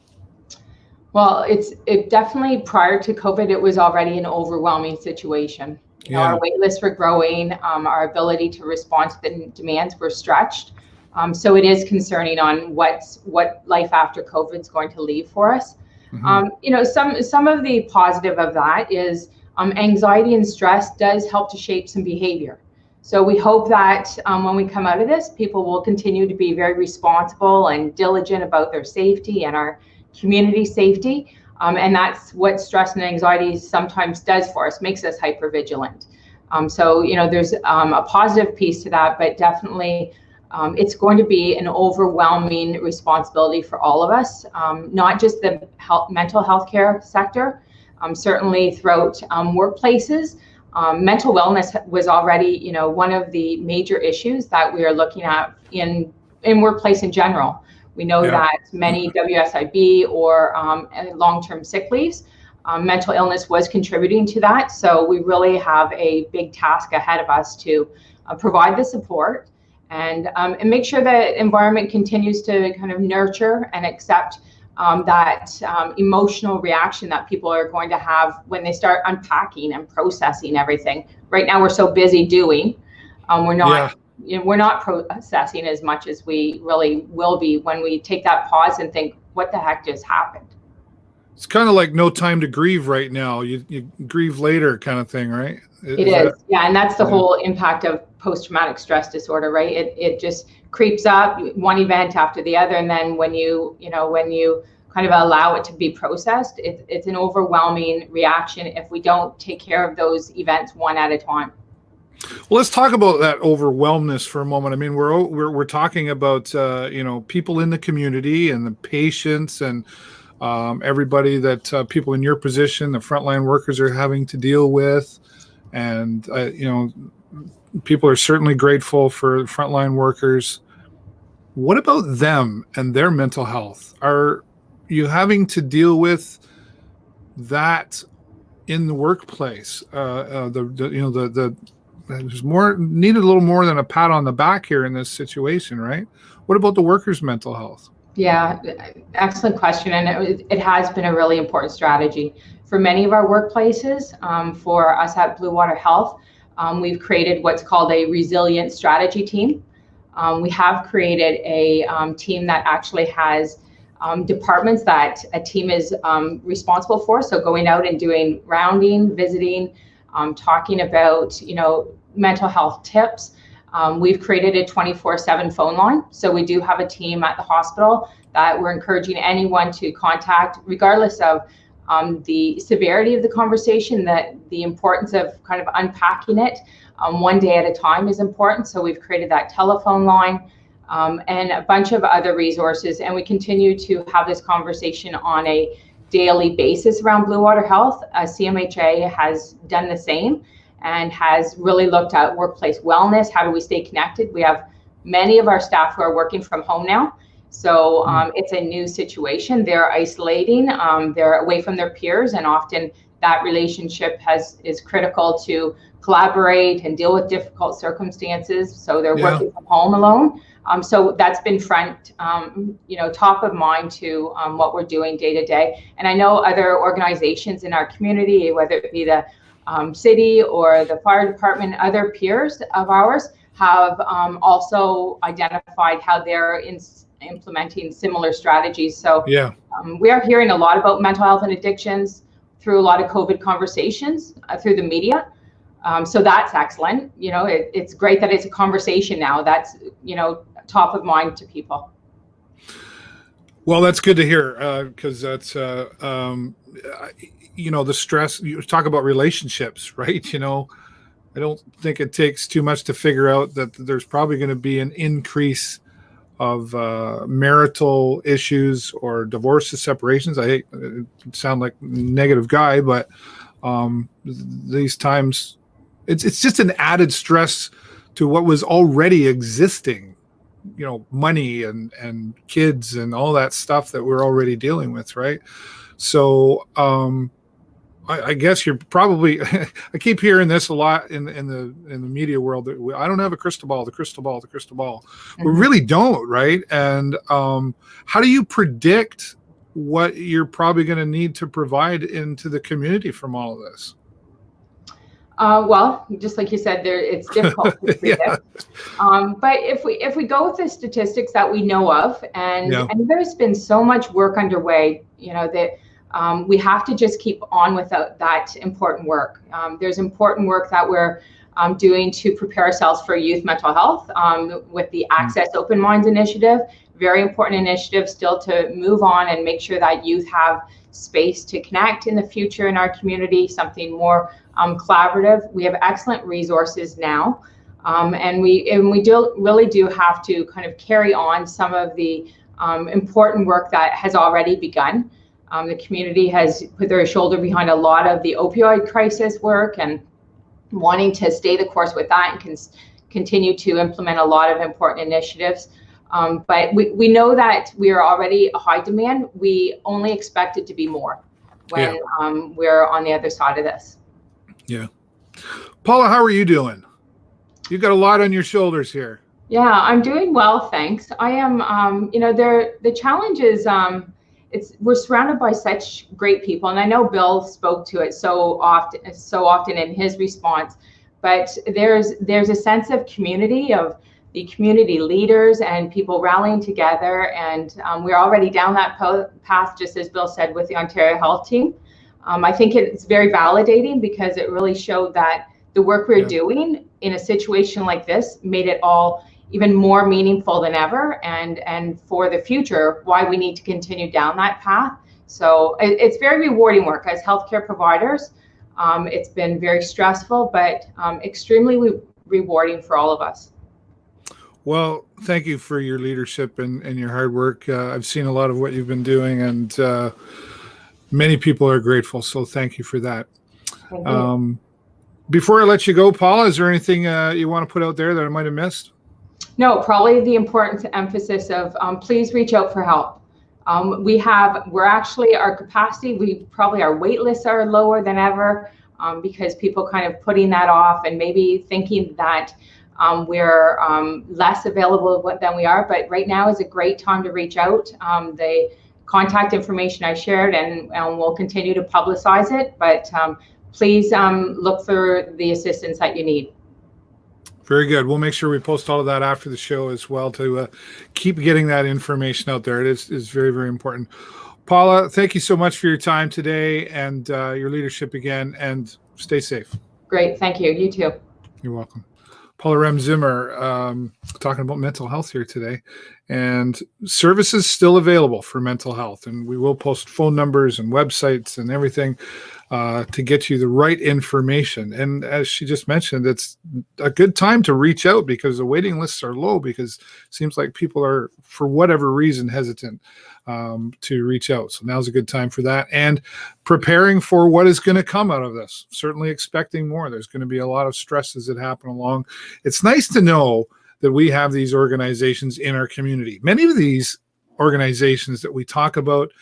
Speaker 3: Well, it definitely, prior to COVID, it was already an overwhelming situation. Our wait lists were growing, our ability to respond to the demands were stretched. So it is concerning on what life after COVID is going to leave for us. Mm-hmm. Some of the positive of that is anxiety and stress does help to shape some behavior. So we hope that when we come out of this, people will continue to be very responsible and diligent about their safety and our community safety. And that's what stress and anxiety sometimes does for us, makes us hypervigilant. So, there's a positive piece to that, but definitely it's going to be an overwhelming responsibility for all of us, not just the mental health care sector, certainly throughout workplaces. Mental wellness was already, one of the major issues that we are looking at in workplace in general. We know that many WSIB or long-term sick leaves, mental illness was contributing to that. So we really have a big task ahead of us to provide the support and make sure that environment continues to kind of nurture and accept that emotional reaction that people are going to have when they start unpacking and processing everything. Right now, we're so busy doing, we're not processing as much as we really will be when we take that pause and think, what the heck just happened?
Speaker 1: It's kind of like no time to grieve right now. You grieve later kind of thing, right?
Speaker 3: It is. Yeah. And that's the whole impact of post-traumatic stress disorder, right? It just creeps up one event after the other. And then when you kind of allow it to be processed, it's an overwhelming reaction if we don't take care of those events one at a time.
Speaker 1: Well, let's talk about that overwhelmness for a moment. I mean, we're talking about people in the community and the patients and everybody that people in your position, the frontline workers, are having to deal with, and people are certainly grateful for frontline workers. What about them and their mental health? Are you having to deal with that in the workplace? There's needed a little more than a pat on the back here in this situation, right? What about the workers' mental health?
Speaker 3: Yeah, excellent question. And it has been a really important strategy for many of our workplaces. For us at Bluewater Health, we've created what's called a resilient strategy team. We have created a team that actually has departments that a team is responsible for. So going out and doing rounding, visiting, talking about, mental health tips. We've created a 24/7 phone line. So we do have a team at the hospital that we're encouraging anyone to contact, regardless of the severity of the conversation, that the importance of kind of unpacking it one day at a time is important. So we've created that telephone line. and a bunch of other resources. And we continue to have this conversation on a daily basis around Bluewater Health. CMHA has done the same and has really looked at workplace wellness. How do we stay connected? We have many of our staff who are working from home now. So it's a new situation. They're isolating, they're away from their peers, and often that relationship is critical to collaborate and deal with difficult circumstances. So they're working from home alone. So that's been top of mind to what we're doing day to day. And I know other organizations in our community, whether it be the city or the fire department, other peers of ours have also identified how they're implementing similar strategies. So we are hearing a lot about mental health and addictions through a lot of COVID conversations through the media. So that's excellent. It's great that it's a conversation now that's, top of mind to people.
Speaker 1: Well, that's good to hear, because that's, the stress, you talk about relationships, right? I don't think it takes too much to figure out that there's probably going to be an increase of marital issues or divorces, separations. I hate to sound like a negative guy, but these times it's just an added stress to what was already existing, money and kids and all that stuff that we're already dealing with, right? So I guess you're probably I keep hearing this a lot in the media world that I don't have a crystal ball. Mm-hmm. We really don't, right? And how do you predict what you're probably going to need to provide into the community from all of this?
Speaker 3: Well, just like you said, it's difficult to predict. But if we go with the statistics that we know of, and there's been so much work underway, that we have to just keep on with that important work. There's important work that we're doing to prepare ourselves for youth mental health with the Access Open Minds initiative. Very important initiative still to move on and make sure that youth have space to connect in the future in our community, something more collaborative. We have excellent resources now, and we really do have to kind of carry on some of the important work that has already begun. The community has put their shoulder behind a lot of the opioid crisis work and wanting to stay the course with that and can continue to implement a lot of important initiatives. But we know that we are already a high demand. We only expect it to be more when we're on the other side of this.
Speaker 1: Yeah. Paula, how are you doing? You've got a lot on your shoulders here.
Speaker 3: Yeah, I'm doing well, thanks. I am, the challenge is, we're surrounded by such great people, and I know Bill spoke to it so often in his response, but there's a sense of community, of the community leaders and people rallying together, and we're already down that path, just as Bill said, with the Ontario Health Team. I think it's very validating because it really showed that the work we're doing in a situation like this made it all even more meaningful than ever, and for the future, why we need to continue down that path. So it's very rewarding work as healthcare providers. It's been very stressful, but extremely rewarding for all of us.
Speaker 1: Well, thank you for your leadership and your hard work. I've seen a lot of what you've been doing, and many people are grateful. So thank you for that.
Speaker 3: Thank you.
Speaker 1: Before I let you go, Paula, is there anything you want to put out there that I might have missed?
Speaker 3: No, probably the important emphasis of please reach out for help. We're actually, our capacity, our wait lists are lower than ever because people kind of putting that off and maybe thinking that we're less available than we are. But right now is a great time to reach out. The contact information I shared, and we'll continue to publicize it. But please look for the assistance that you need.
Speaker 1: Very good. We'll make sure we post all of that after the show as well to keep getting that information out there. It is very, very important. Paula, thank you so much for your time today and your leadership again, and stay safe.
Speaker 3: Great. Thank you. You too.
Speaker 1: You're welcome. Paula Reaume-Zimmer talking about mental health here today, and services still available for mental health. And we will post phone numbers and websites and everything to get you the right information. And as she just mentioned, it's a good time to reach out because the waiting lists are low, because it seems like people are, for whatever reason, hesitant to reach out. So now's a good time for that. And preparing for what is going to come out of this, certainly expecting more. There's going to be a lot of stresses that happen along. It's nice to know that we have these organizations in our community. Many of these organizations that we talk about,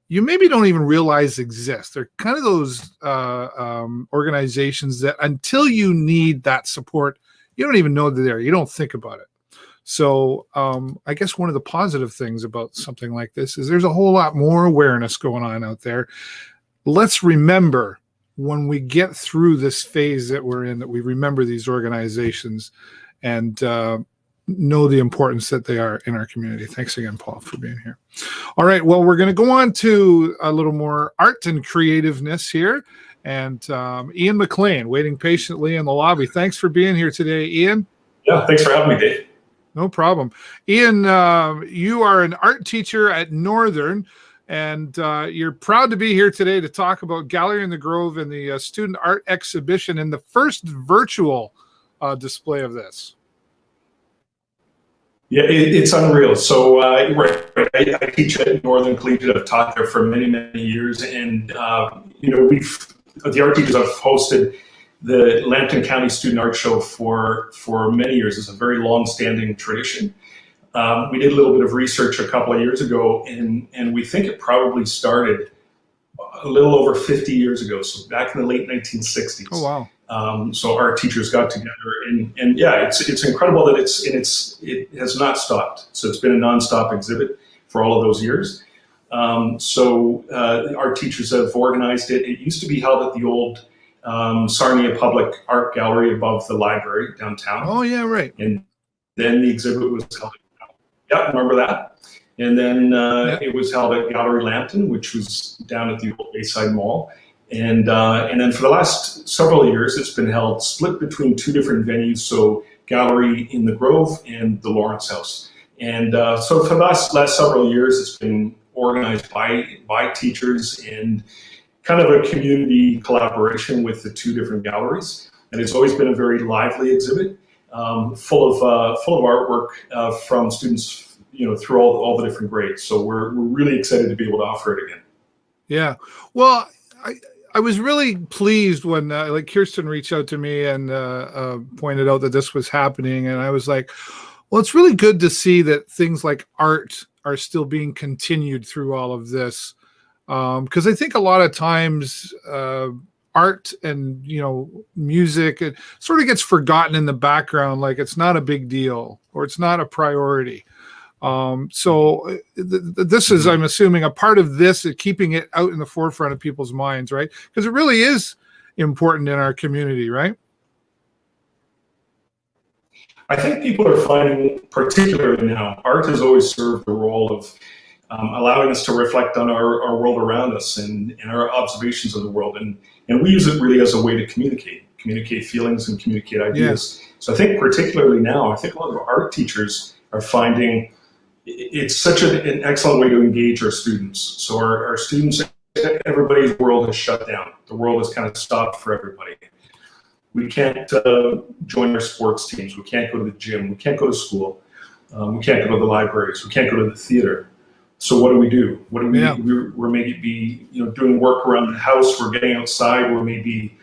Speaker 1: you maybe don't even realize exist. They're kind of those organizations that until you need that support, you don't even know they're there. You don't think about it. So I guess one of the positive things about something like this is there's a whole lot more awareness going on out there. Let's remember when we get through this phase that we're in, that we remember these organizations and know the importance that they are in our community. Thanks again, Paul, for being here. All right, well, we're going to go on to a little more art and creativeness here. And Ian McLean, waiting patiently in the lobby. Thanks for being here today, Ian.
Speaker 4: Yeah, thanks for having me, Dave.
Speaker 1: No problem. Ian, you are an art teacher at Northern, and you're proud to be here today to talk about Gallery in the Grove and the student art exhibition and the first virtual display of this.
Speaker 4: Yeah, it's unreal. So right, I teach at Northern Collegiate. I've taught there for many, many years. And, the art teachers have hosted the Lambton County Student Art Show for many years. It's a very long-standing tradition. We did a little bit of research a couple of years ago, and we think it probably started a little over 50 years ago, so back in the late 1960s.
Speaker 1: Oh, wow.
Speaker 4: So our teachers got together, and yeah, it's incredible that it has not stopped. So it's been a nonstop exhibit for all of those years. Our teachers have organized it. It used to be held at the old Sarnia Public Art Gallery above the library downtown.
Speaker 1: Oh, yeah, right.
Speaker 4: And then the exhibit was held. Yeah, remember that? And then it was held at Gallery Lambton, which was down at the old Bayside Mall. And then for the last several years, it's been held split between two different venues, so Gallery in the Grove and the Lawrence House. And so for the last several years, it's been organized by teachers and kind of a community collaboration with the two different galleries. And it's always been a very lively exhibit, full of artwork from students, through all the different grades. So we're really excited to be able to offer it again.
Speaker 1: Yeah. Well, I was really pleased when like Kirsten reached out to me and pointed out that this was happening. And I was like, well, it's really good to see that things like art are still being continued through all of this. Because I think a lot of times art and, music, it sort of gets forgotten in the background. Like it's not a big deal or it's not a priority. This is, I'm assuming, a part of this, keeping it out in the forefront of people's minds, right? Because it really is important in our community, right?
Speaker 4: I think people are finding, particularly now, art has always served the role of allowing us to reflect on our world around us and our observations of the world. And we use it really as a way to communicate feelings and communicate ideas. Yeah. So I think particularly now, I think a lot of art teachers are finding it's such an excellent way to engage our students. So our students, everybody's world has shut down. The world has kind of stopped for everybody. We can't join our sports teams. We can't go to the gym. We can't go to school. We can't go to the libraries. We can't go to the theater. So what do we do? What do we? Yeah. We're maybe doing work around the house. We're getting outside. We're maybe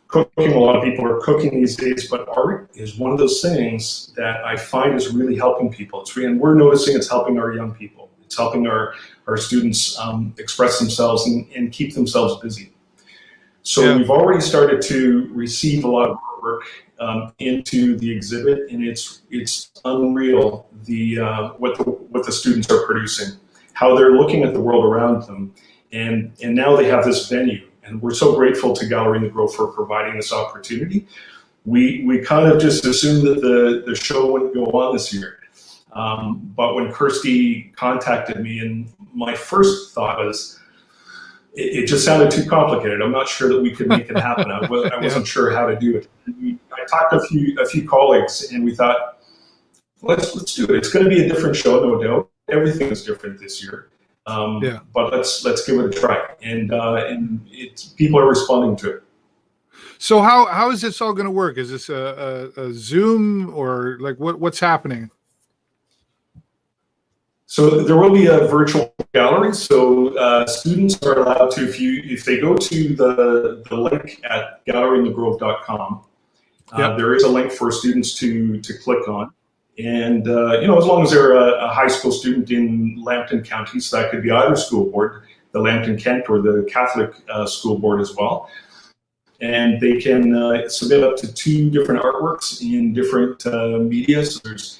Speaker 4: cooking. A lot of people are cooking these days, but art is one of those things that I find is really helping people. And we're noticing it's helping our young people. It's helping our students express themselves and keep themselves busy. So yeah. We've already started to receive a lot of artwork into the exhibit, and it's unreal what the students are producing, how they're looking at the world around them, and now they have this venue. And we're so grateful to Gallery in the Grove for providing this opportunity. We kind of just assumed that the show wouldn't go on this year. But when Kirsty contacted me, and my first thought was, it just sounded too complicated. I'm not sure that we could make it happen. I wasn't sure how to do it. I talked to a few colleagues, and we thought, let's do it. It's going to be a different show, no doubt. Everything is different this year.
Speaker 1: Yeah.
Speaker 4: But let's give it a try, and people are responding to it.
Speaker 1: So how is this all going to work? Is this a Zoom, or like what's happening?
Speaker 4: So there will be a virtual gallery. So students are allowed to, if they go to the link at galleryinthegrove.com,
Speaker 1: Yep.
Speaker 4: there is a link for students to click on. And as long as they're a high school student in Lambton County, so that could be either school board, the Lambton Kent or the Catholic school board as well. And they can submit up to 2 different artworks in different media. So there's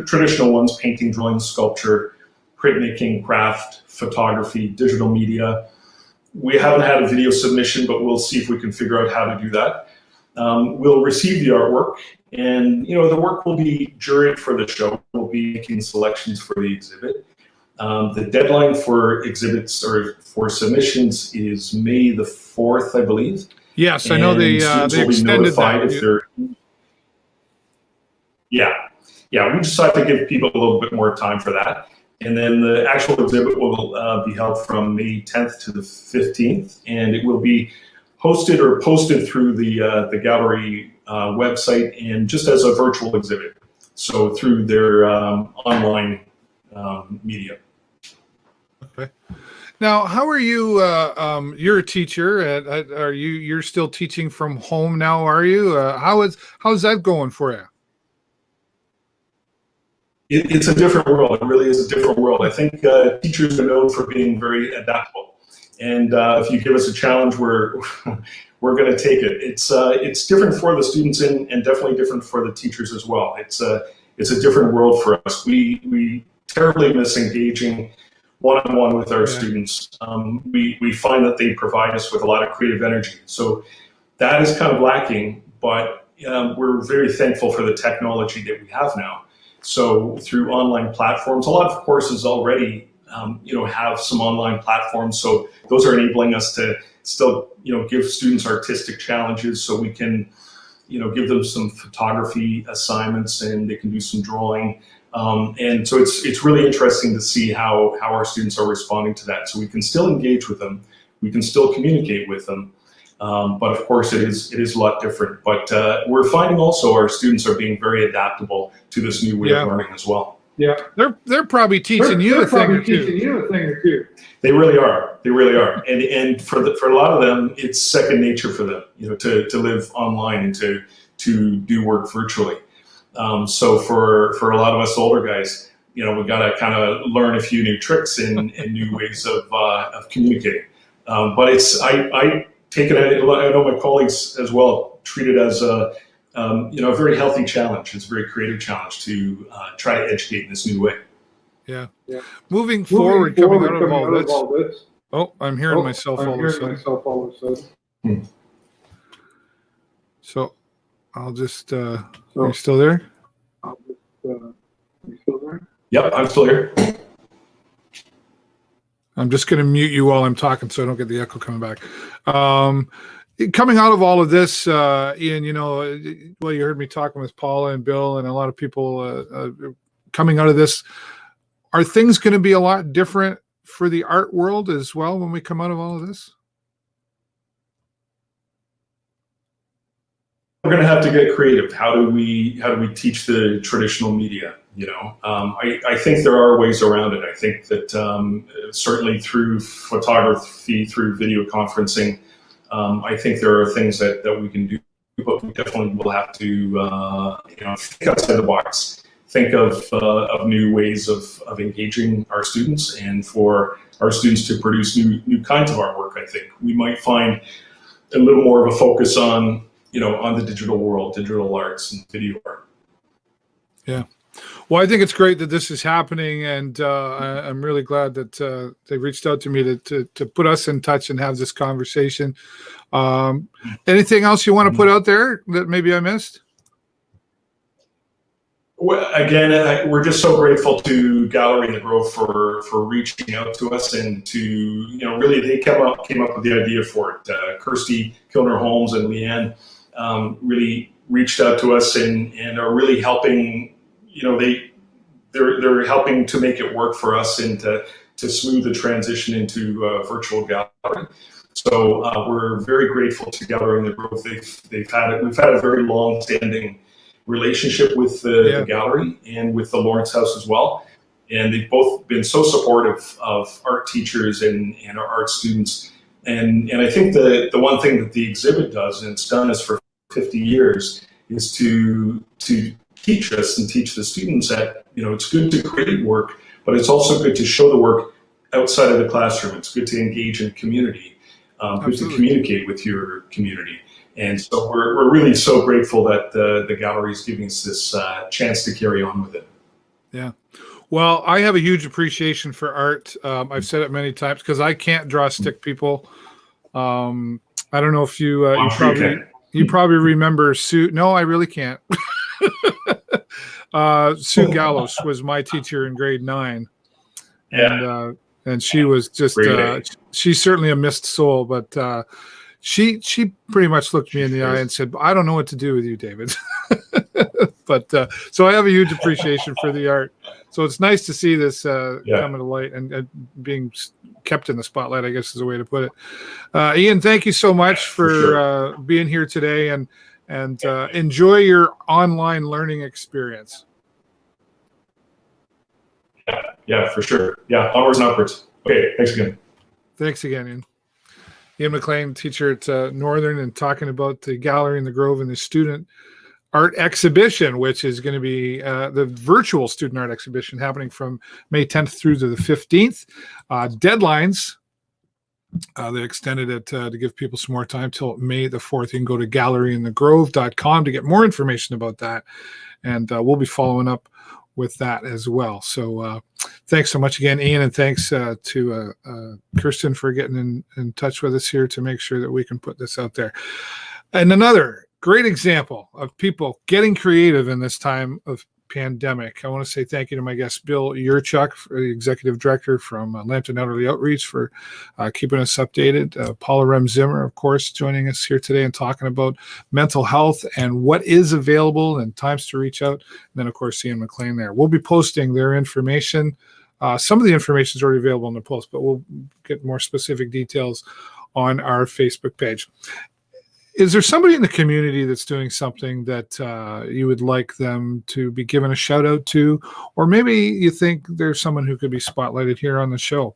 Speaker 4: traditional ones: painting, drawing, sculpture, printmaking, craft, photography, digital media. We haven't had a video submission, but we'll see if we can figure out how to do that. We'll receive the artwork, and the work will be juried for the show. We'll be making selections for the exhibit. The deadline for exhibits or for submissions is May the 4th, I believe.
Speaker 1: Yes,
Speaker 4: And
Speaker 1: I know they extended that.
Speaker 4: if they're, yeah, we just have to give people a little bit more time for that. And then the actual exhibit will be held from May 10th to the 15th, and it will be hosted or posted through the gallery website, and just as a virtual exhibit, so through their online media.
Speaker 1: Okay. Now, how are you? You're a teacher. You're still teaching from home now? Are you? How's that going for you?
Speaker 4: It's a different world. It really is a different world. I think teachers are known for being very adaptable, and if you give us a challenge, we're going to take it. It's different for the students and definitely different for the teachers as well. It's a different world for us. We terribly miss engaging one-on-one with our students. We find that they provide us with a lot of creative energy. So that is kind of lacking, but we're very thankful for the technology that we have now. So through online platforms, a lot of courses already have some online platforms. So those are enabling us to still give students artistic challenges, so we can give them some photography assignments, and they can do some drawing. And so it's really interesting to see how our students are responding to that. So we can still engage with them, we can still communicate with them, but of course it is a lot different. But we're finding also our students are being very adaptable to this new way of learning as well.
Speaker 1: Yeah, they're probably teaching you a thing or two.
Speaker 4: They really are. They really are. And for a lot of them, it's second nature for them, to live online and to do work virtually. So for a lot of us older guys, we got to kind of learn a few new tricks and new ways of communicating. But I take it. I know my colleagues as well treat it as a very healthy challenge. It's a very creative challenge to try to educate in this new way. Yeah.
Speaker 1: Moving forward, coming out of all this. Oh, I'm hearing myself all of a sudden. So I'll just. Are you still there?
Speaker 4: Yep, I'm still here.
Speaker 1: I'm just going to mute you while I'm talking so I don't get the echo coming back. Coming out of all of this, Ian, you heard me talking with Paula and Bill and a lot of people coming out of this. Are things going to be a lot different for the art world as well when we come out of all of this?
Speaker 4: We're going to have to get creative. How do we teach the traditional media? I think there are ways around it. I think that certainly through photography, through video conferencing, I think there are things that we can do, but we definitely will have to think outside the box. Think of new ways of engaging our students, and for our students to produce new kinds of artwork. I think we might find a little more of a focus on the digital world, digital arts and video art.
Speaker 1: Yeah. Well, I think it's great that this is happening, and I'm really glad that they reached out to me to put us in touch and have this conversation. Anything else you want to put out there that maybe I missed?
Speaker 4: Well, again, we're just so grateful to Gallery in the Grove for reaching out to us, and to really they came up with the idea for it. Kirsty Kilner-Holmes and Leanne really reached out to us and are really helping. They're helping to make it work for us, and smooth the transition into virtual gallery. So we're very grateful to Gallery in the Grove. We've had a very long-standing relationship with the gallery and with the Lawrence House as well. And they've both been so supportive of art teachers and our art students. And I think the one thing that the exhibit does, and it's done this for 50 years, is to teach us and teach the students that, it's good to create work, but it's also good to show the work outside of the classroom. It's good to engage in a community, good to communicate with your community. And so we're really so grateful that the gallery is giving us this chance to carry on with it.
Speaker 1: Yeah. Well, I have a huge appreciation for art. I've said it many times because I can't draw stick people. I don't know if you probably remember Sue. No, I really can't. Sue Gallos was my teacher in grade 9. And she was just she's certainly a missed soul, but she pretty much looked me in the eye and said, "I don't know what to do with you, David." But so I have a huge appreciation for the art. So it's nice to see this coming to light and being kept in the spotlight, I guess is a way to put it. Ian, thank you so much for being here today, and enjoy your online learning experience.
Speaker 4: Yeah, for sure. Yeah, onwards and upwards. Okay, thanks again.
Speaker 1: Thanks again, Ian. Ian McLean, teacher at Northern, and talking about the Gallery in the Grove and the student art exhibition, which is going to be the virtual student art exhibition happening from May 10th through to the 15th. Deadlines, they extended it to give people some more time till May the 4th. You can go to galleryinthegrove.com to get more information about that. And we'll be following up with that as well. So thanks so much again, Ian, and thanks to Kirsten for getting in touch with us here to make sure that we can put this out there. And another great example of people getting creative in this time of pandemic. I want to say thank you to my guest, Bill Yurchuk, the executive director from Lambton Elderly Outreach, for keeping us updated. Paula Reaume-Zimmer, of course, joining us here today and talking about mental health and what is available and times to reach out. And then, of course, Ian McLean there. We'll be posting their information. Some of the information is already available in the post, but we'll get more specific details on our Facebook page. Is there somebody in the community that's doing something that you would like them to be given a shout out to? Or maybe you think there's someone who could be spotlighted here on the show.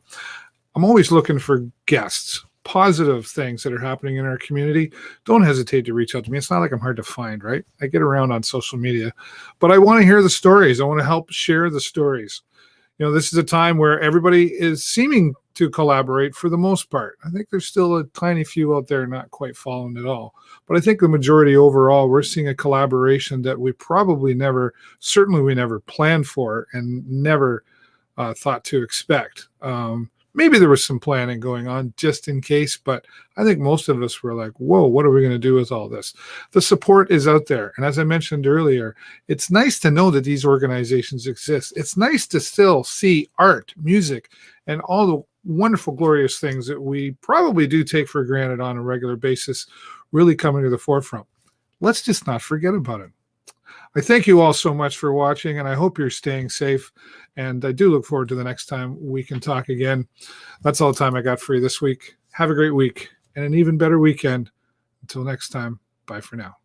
Speaker 1: I'm always looking for guests, positive things that are happening in our community. Don't hesitate to reach out to me. It's not like I'm hard to find, right? I get around on social media, but I want to hear the stories. I want to help share the stories. This is a time where everybody is seeming to collaborate for the most part. I think there's still a tiny few out there not quite following at all. But I think the majority overall, we're seeing a collaboration that we certainly never planned for and never thought to expect. Maybe there was some planning going on just in case, but I think most of us were like, whoa, what are we going to do with all this? The support is out there. And as I mentioned earlier, it's nice to know that these organizations exist. It's nice to still see art, music, and all the wonderful, glorious things that we probably do take for granted on a regular basis really coming to the forefront. Let's just not forget about it. I thank you all so much for watching, and I hope you're staying safe. And I do look forward to the next time we can talk again. That's all the time I got for you this week. Have a great week and an even better weekend. Until next time, bye for now.